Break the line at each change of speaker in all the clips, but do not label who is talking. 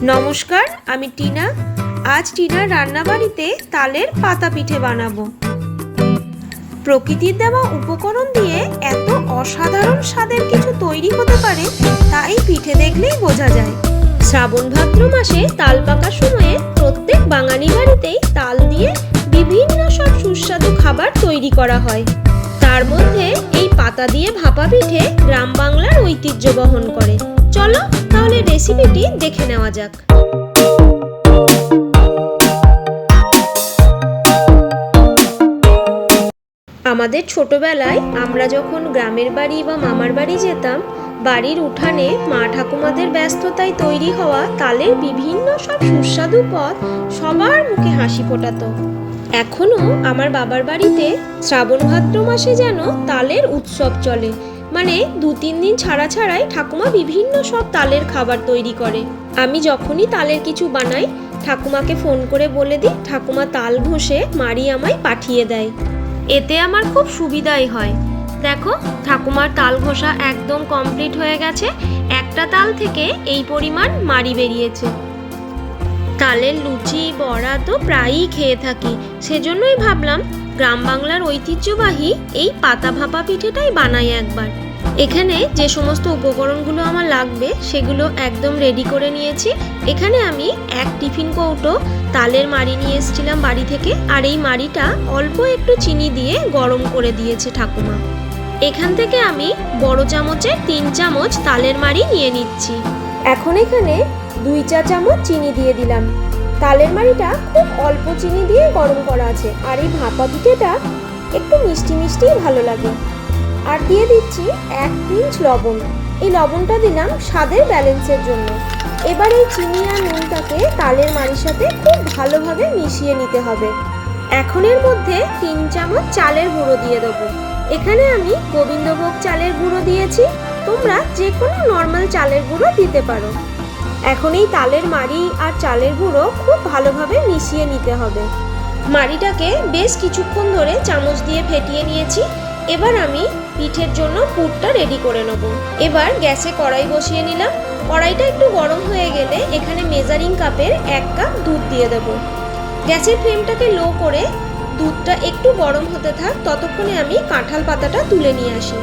নমস্কার, আমি টিনা। আজ টিনার রান্নাবাড়িতে তালের পাতা পিঠে বানাবো। প্রকৃতির দেওয়া উপকরণ দিয়ে এত অসাধারণ স্বাদের কিছু তৈরি হতে পারে তা এই পিঠে দেখলেই বোঝা যায়। শ্রাবণ ভাদ্র মাসে তাল পাকার সময়ে প্রত্যেক বাঙালি বাড়িতেই তাল দিয়ে বিভিন্ন সব সুস্বাদু খাবার তৈরি করা হয়। তার মধ্যে এই পাতা দিয়ে ভাপা পিঠে গ্রাম বাংলার ঐতিহ্য বহন করে। চলো তাহলে রেসিপিটি দেখে নেওয়া যাক। আমাদের ছোটবেলায় আমরা যখন গ্রামের বাড়ি বা মামার বাড়ি যেতাম, বাড়ির উঠানে মা ঠাকুমাদের ব্যস্ততায় তৈরি হওয়া তালের বিভিন্ন সব সুস্বাদু পদ সবার মুখে হাসি ফোটাতো। এখনো আমার বাবার বাড়িতে শ্রাবণ ভাদ্র মাসে যেন তালের উৎসব চলে। মানে 2-3 দিন ছাড়া ছাড়াই ঠাকুমা বিভিন্ন সব তালের খাবার তৈরি করে। আমি যখনই তালের কিছু বানাই ঠাকুমাকে ফোন করে বলে দিই, ঠাকুমা তাল ঘষে মাড়ি আমায় পাঠিয়ে দেয়। এতে আমার খুব সুবিধাই হয়। দেখো, ঠাকুমার তাল ঘষা একদম কমপ্লিট হয়ে গেছে। একটা তাল থেকে এই পরিমাণ মাড়ি বেরিয়েছে। তালের লুচি বড়া তো প্রায়ই খেয়ে থাকি, সেজন্যই ভাবলাম গ্রাম বাংলার ঐতিহ্যবাহী এই পাতা ভাপা পিঠেটাই বানাই একবার। এখানে যে সমস্ত উপকরণগুলো আমার লাগবে সেগুলো একদম রেডি করে নিয়েছি। এখানে আমি 1 টিফিন কৌটো তালের মাড়ি নিয়ে এসেছিলাম বাড়ি থেকে, আর এই মাড়িটা অল্প একটু চিনি দিয়ে গরম করে দিয়েছে ঠাকুমা। এখান থেকে আমি বড় চামচের 3 চামচ তালের মাড়ি নিয়ে নিচ্ছি। এখন এখানে 2 চা চামচ চিনি দিয়ে দিলাম। তালের মাড়িটা খুব অল্প চিনি দিয়ে গরম করা আছে, আর এই ভাপা পিঠেটা একটু মিষ্টি মিষ্টিই ভালো লাগে। আর দিয়ে দিচ্ছি 1 পিঞ্চ লবণ। এই লবণটা দিলাম স্বাদের ব্যালেন্সের জন্য। এবার এই চিনি আর নুনটাকে তালের মাড়ির সাথে খুব ভালোভাবে মিশিয়ে নিতে হবে। এখন এর মধ্যে 3 চামচ চালের গুঁড়ো দিয়ে দেবো। এখানে আমি গোবিন্দভোগ চালের গুঁড়ো দিয়েছি, তোমরা যে কোনো নর্মাল চালের গুঁড়ো দিতে পারো। এখন এই তালের মাড়ি আর চালের গুঁড়ো খুব ভালোভাবে মিশিয়ে নিতে হবে। মাড়িটাকে বেশ কিছুক্ষণ ধরে চামচ দিয়ে ফেটিয়ে নিয়েছি। এবার আমি পিঠের জন্য পুরটা রেডি করে নেব। এবার গ্যাসে কড়াই বসিয়ে নিলাম। কড়াইটা একটু গরম হয়ে গেলে এখানে মেজারিং কাপের 1 কাপ দুধ দিয়ে দেবো। গ্যাসের ফ্লেমটাকে লো করে দুধটা একটু গরম হতে থাক, ততক্ষণে আমি কাঁঠাল পাতাটা তুলে নিয়ে আসি।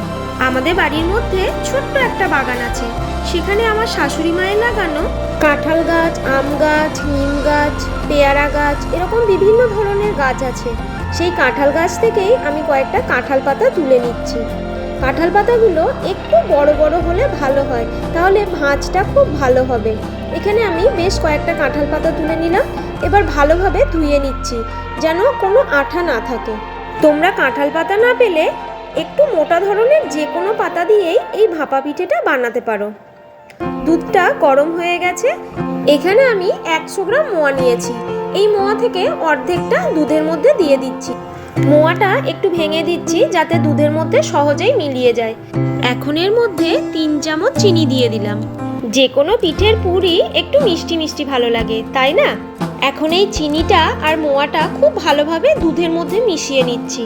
আমাদের বাড়ির মধ্যে ছোট্ট একটা বাগান আছে, সেখানে আমার শাশুড়ি মায়ের লাগানো কাঁঠাল গাছ, আম গাছ, নিম গাছ, পেয়ারা গাছ, এরকম বিভিন্ন ধরনের গাছ আছে। সেই কাঁঠাল গাছ থেকেই আমি কয়েকটা কাঁঠাল পাতা তুলে নিচ্ছি। কাঁঠাল পাতাগুলো একটু বড় বড় হলে ভালো হয়, তাহলে ভাঁজটা খুব ভালো হবে। এখানে আমি বেশ কয়েকটা কাঁঠাল পাতা তুলে নিলাম। এবার ভালোভাবে ধুয়ে নিচ্ছি যেন কোনো আঠা না থাকে। তোমরা কাঁঠাল পাতা না পেলে একটু মোটা ধরনের যে কোনো পাতা দিয়েই এই ভাপা পিঠেটা বানাতে পারো। দুধটা গরম হয়ে গেছে। এখানে আমি 100 গ্রাম মোয়া নিয়েছি। এই মোয়া থেকে অর্ধেকটা দুধের মধ্যে দিয়ে দিচ্ছি। মোয়াটা একটু ভেঙে দিচ্ছি যাতে দুধের মধ্যে সহজেই মিলিয়ে যায়। এখন এর মধ্যে 3 চামচ চিনি দিয়ে দিলাম। যে কোনো পিঠের পুরই একটু মিষ্টি মিষ্টি ভালো লাগে, তাই না? এখন এই চিনিটা আর মোয়াটা খুব ভালোভাবে দুধের মধ্যে মিশিয়ে নিচ্ছি।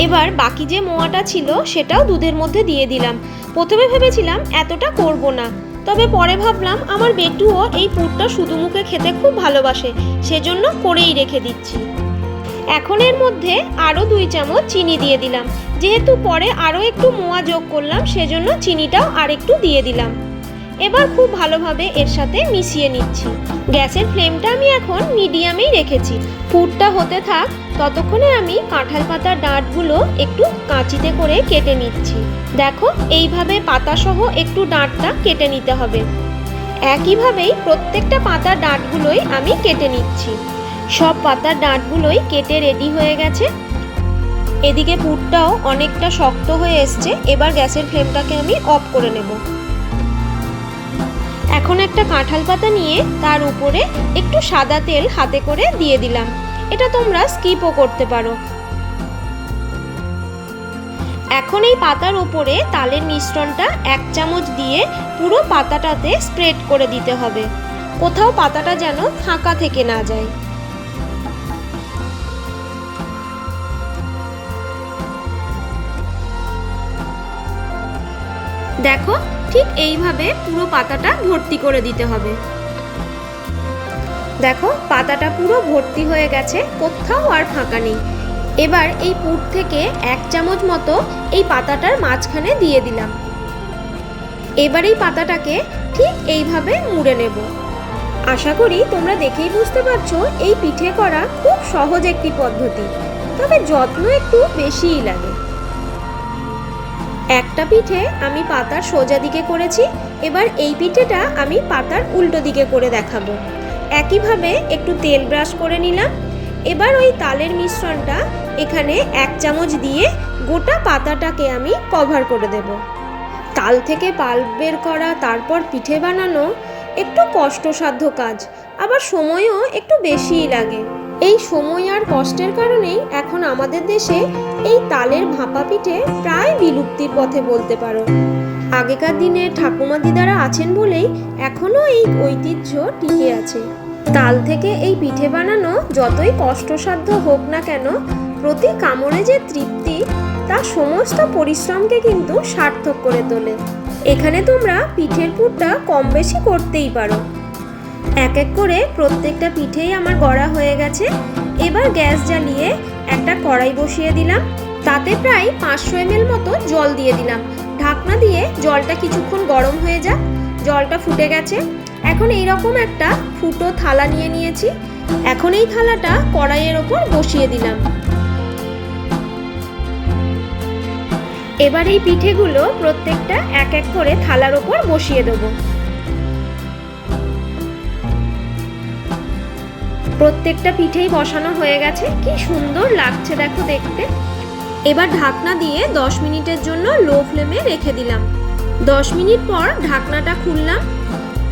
এবার বাকি যে মোয়াটা ছিল সেটাও দুধের মধ্যে দিয়ে দিলাম। প্রথমে ভেবেছিলাম এতটা করব না, তবে পরে ভাবলাম আমার বেটুও এই পুরটা শুধু মুখে খেতে খুব ভালোবাসে, সেজন্য করেই রেখে দিচ্ছি। এখন এর মধ্যে আরও 2 চামচ চিনি দিয়ে দিলাম। যেহেতু পরে আরও একটু মোয়া যোগ করলাম, সেজন্য চিনিটাও আর একটু দিয়ে দিলাম। এবার খুব ভালোভাবে এর সাথে মিশিয়ে নিচ্ছি। গ্যাসের ফ্লেমটা আমি এখন মিডিয়ামেই রেখেছি। পুরটা হতে থাক, ততক্ষণে আমি কাঁঠাল পাতার ডাঁটগুলো একটু কাঁচিতে করে কেটে নিচ্ছি। দেখো, এইভাবে পাতাসহ একটু ডাঁটটা কেটে নিতে হবে। একইভাবেই প্রত্যেকটা পাতার ডাঁটগুলোই আমি কেটে নিচ্ছি। সব পাতার ডাঁটগুলোই কেটে রেডি হয়ে গেছে। এদিকে পুরটাও অনেকটা শক্ত হয়ে এসছে। এবার গ্যাসের ফ্লেমটাকে আমি অফ করে নেব। এখন একটা কাঁঠাল পাতা নিয়ে তার উপরে একটু সাদা তেল হাতে করে দিয়ে দিলাম। এটা তোমরা স্কিপও করতে পারো। এখন এই পাতার উপরে তালের মিশ্রণটা 1 চামচ দিয়ে পুরো পাতাটাতে স্প্রেড করে দিতে হবে। কোথাও পাতাটা যেন ফাঁকা থেকে না যায়। দেখো, ঠিক এইভাবে পুরো পাতাটা ভর্তি করে দিতে হবে। দেখো পাতাটা পুরো ভর্তি হয়ে গেছে, কোথাও আর ফাঁকা নেই। এবার এই পুর থেকে 1 চামচ মতো এই পাতাটার মাঝখানে দিয়ে দিলাম। এবার এই পাতাটাকে ঠিক এইভাবে মুড়ে নেব। আশা করি তোমরা দেখেই বুঝতে পারছো এই পিঠে করা খুব সহজ একটি পদ্ধতি, তবে যত্ন একটু বেশিই লাগে। একটা পিঠে আমি পাতার সোজা দিকে করেছি, এবার এই পিঠেটা আমি পাতার উল্টো দিকে করে দেখাবো। একইভাবে একটু তেল ব্রাশ করে নিলাম। এবার ওই তালের মিশ্রণটা এখানে 1 চামচ দিয়ে গোটা পাতাটাকে আমি কভার করে দেব। তাল থেকে পাল্প বের করা তারপর পিঠে বানানো একটু কষ্টসাধ্য কাজ, আবার সময়ও একটু বেশিই লাগে। এই সময় আর কষ্টের কারণেই এখন আমাদের দেশে এই তালের ভাপা পিঠে প্রায় বিলুপ্তির পথে বলতে পারো। আগেকার দিনে ঠাকুমা দিদারা আছেন বলেই এখনো এই ঐতিহ্য টিকে আছে। তাল থেকে এই পিঠে বানানো যতই কষ্টসাধ্য হোক না কেন, প্রতি কামড়ে যে তৃপ্তি, তা সমস্ত পরিশ্রমকে কিন্তু সার্থক করে তোলে। এখানে তোমরা পিঠের পুরটা কম বেশি করতেই পারো। এক এক করে প্রত্যেকটা পিঠেই আমার গড়া হয়ে গেছে। এবার গ্যাস জ্বালিয়ে একটা কড়াই বসিয়ে দিলাম, তাতে প্রায় 500 ml মতো জল দিয়ে দিলাম। ঢাকনা দিয়ে জলটা কিছুক্ষণ গরম হয়ে যাক। জলটা ফুটে গেছে। এখন এইরকম একটা ফুটো থালা নিয়ে নিয়েছি। এখন এই থালাটা কড়াইয়ের ওপর বসিয়ে দিলাম। এবার এই পিঠেগুলো প্রত্যেকটা এক এক করে থালার ওপর বসিয়ে দেবো। প্রত্যেকটা পিঠেই বসানো হয়ে গেছে, কি সুন্দর লাগছে দেখো দেখতে। এবার ঢাকনা দিয়ে 10 মিনিটের জন্য লো ফ্লেমে রেখে দিলাম। 10 মিনিট পর ঢাকনাটা খুললাম।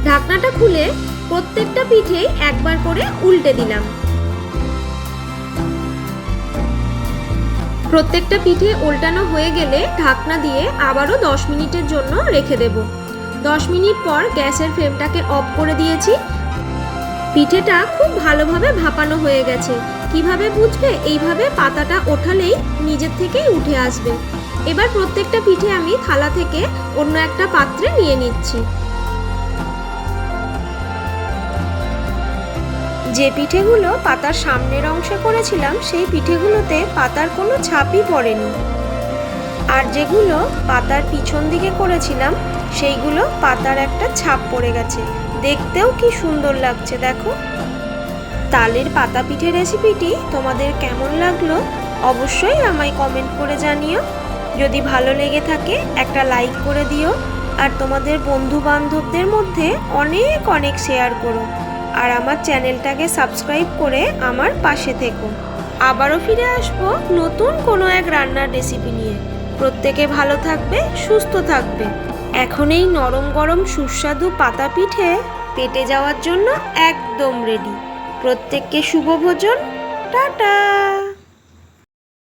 ঢাকনাটা খুলে প্রত্যেকটা পিঠেই একবার করে উল্টে দিলাম। প্রত্যেকটা পিঠে উল্টানো হয়ে গেলে ঢাকনা দিয়ে আবারও 10 মিনিটের জন্য রেখে দেব। 10 মিনিট পর গ্যাসের ফ্লেমটাকে অফ করে দিয়েছি। পিঠেটা খুব ভালোভাবে ভাপানো হয়ে গেছে। কিভাবে বুঝবে? এইভাবে পাতাটা ওঠালেই নিজের থেকেই উঠে আসবে। এবার প্রত্যেকটা পিঠে আমি থালা থেকে অন্য একটা পাত্রে নিয়ে নিচ্ছি। যে পিঠেগুলো পাতার সামনের অংশে করেছিলাম সেই পিঠেগুলোতে পাতার কোনো ছাপই পড়েনি, আর যেগুলো পাতার পিছন দিকে করেছিলাম সেইগুলো পাতার একটা ছাপ পড়ে গেছে। দেখতেও কি সুন্দর লাগছে দেখো। তালের পাতা পিঠে রেসিপিটি তোমাদের কেমন লাগলো অবশ্যই আমায় কমেন্ট করে জানিও। যদি ভালো লেগে থাকে একটা লাইক করে দিও, আর তোমাদের বন্ধু বান্ধবদের মধ্যে অনেক অনেক শেয়ার করো, আর আমার চ্যানেলটাকে সাবস্ক্রাইব করে আমার পাশে থেকো। আবারও ফিরে আসবো নতুন কোনো এক রান্নার রেসিপি নিয়ে। প্রত্যেকে ভালো থাকবে, সুস্থ থাকবে। এখন এই নরম গরম সুস্বাদু পাতা পিঠে পেটে যাওয়ার জন্য একদম রেডি। প্রত্যেককে শুভ ভোজন। টাটা।